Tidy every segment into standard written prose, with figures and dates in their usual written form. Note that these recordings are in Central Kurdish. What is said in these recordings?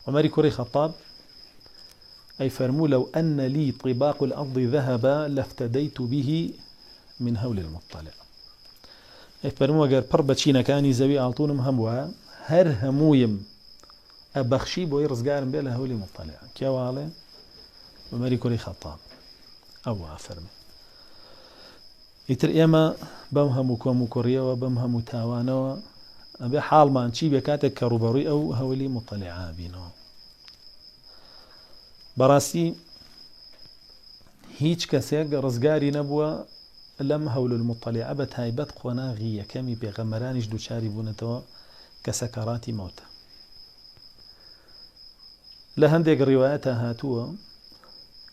عمەری کوڕی خەتاب أي فرموا لو أن لي طباق الأرض ذهبا لافتديت به من هول المطلع. أي فرموا أجر بربة شينا كاني زوي أعطونهم هموا هر همويم أبخشي بوي رزقارم بلا هول المطلع كيوالي عمەری کوڕی خەتاب أو فرمي ئیتر ئێمە بەم هەموو کۆم و کوڕیەوە بەم هەموو تاوانەوە ئەبێ حاڵمان چی بێ کاتێک کە ڕوبەڕووی ئەو هەولی مطلعا بینەوە. بەڕاستی هیچ کەسێک ڕزگاری نەبووە لەم هەول المطلعە بە تایبەت قۆناغی یەکەمی پێغەمبەرانیش دووچاری بوونەتەوە کە سەکەڕاتی مەوتە. لە هەندێک ڕیوایەتە هاتووە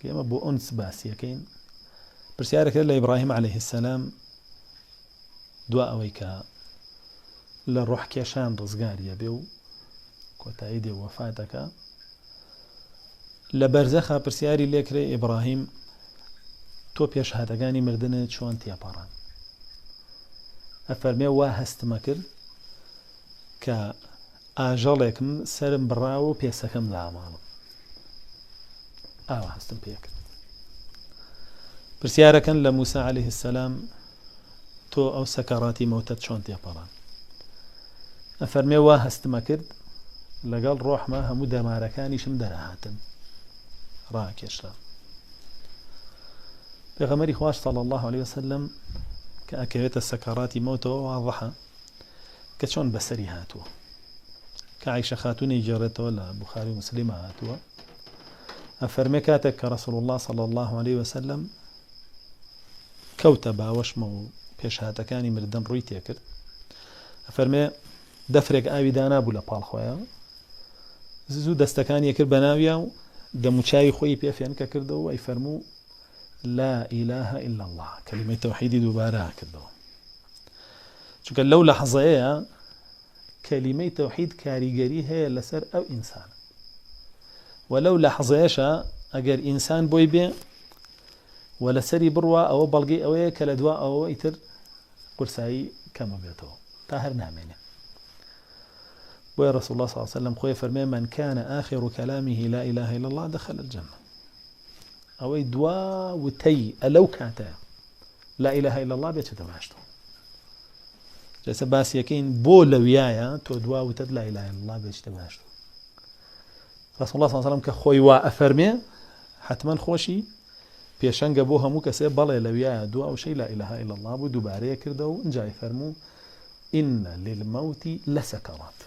کە ئێمە بۆ ئەنس باسیەکەین پرسیارەکە لە ئیبراهیم عەلەیه السەلام دوا ئەوەی کە لە ڕۆح کێشان ڕزگاریە بێ و کۆتایی دێ وەفاتەکە لە بەرزەخا پرسیاری لێکرێ ئیبراهیم تۆ پێشهاتەکانی مردنت چۆن تێپەڕان؟ ئەفەرمێ وا هەستمە کرد کە ئاژەڵێکم سرم بڕاوە و پێسەکەم لاڵاوە ئاوا هەستم پێ کرد. پرسیارەکەن لە موسا عەلەیه السەلام تۆ ئەو سەکەڕاتی مەوتەت چۆن تێپەڕان؟ ئەفەرمێ وا هەستمە کرد لەگەڵ ڕۆحمە هەموو دەمارەکانیشم دەرەهاتن ڕاکێشرا. پێغەمبەری خوا صلی الله عليه وسلم کە ئەکەوێتە سەکەڕاتی مەوتەوە واضحە کە چۆن بەسەری هاتووە کە عایشە خاتوونی گێڕێتەوە لە بوخاری و مسلمە هاتووە. ئەفەرمێ کاتێک کە ڕەسوڵ الله صلی الله عليه وسلم کەوتە باوەشمە و پێشهاتەکانی مردن ڕووی تێکرد ئەفەرمێ دەفرێک ئاوی دانابوو لە پاڵخۆیە زوو دەستەکانی کرد بە ناویە و دەموچاوی خۆی پێ فێنکە کردەوە ئەی فەرموو لا إله إلا الله کەلیمەی تەوحیدی دووبارە کردەوە چونکە لەو لەحظەیە کەلیمەی تەوحید کاریگەری هەیە لەسەر ئەو ئینسانە و لەو لەحظەیەشە ئەگەر ئینسان بۆی بێ و لەسەری بڕوە ئەوە بەڵگەی ئەوەیە کە لە دوا ئەوە ئیتر قورسایی کەمە بێتەوە تا هەر نامێنێ. بۆیە ڕەسوڵ الله صلی الله عليه وسلم خۆی فەرمێ من كان آخر كلامه لا إله إلا الله دخل الجنة. ئەوەی دوا وتەی ئەلەو کاتەیە لا إله إلا الله بێتە باشتەوە. جەسە باسیەکەین بۆ لەویایە تۆ دوا وتەت لا إله إلا الله بێتە باشتەوە. ڕەسوڵ الله صلی الله عليه وسلم کە خۆی وا ئەفەرمێ حتمما خۆشی پێشەنگە بۆ هەموو کەسێ بەڵێ لەویایە دوا ئەو شەی لا إله إلا الله بوو دووبارەیە کردەوە و ئینجای فەرموو إن للموت لسكرات.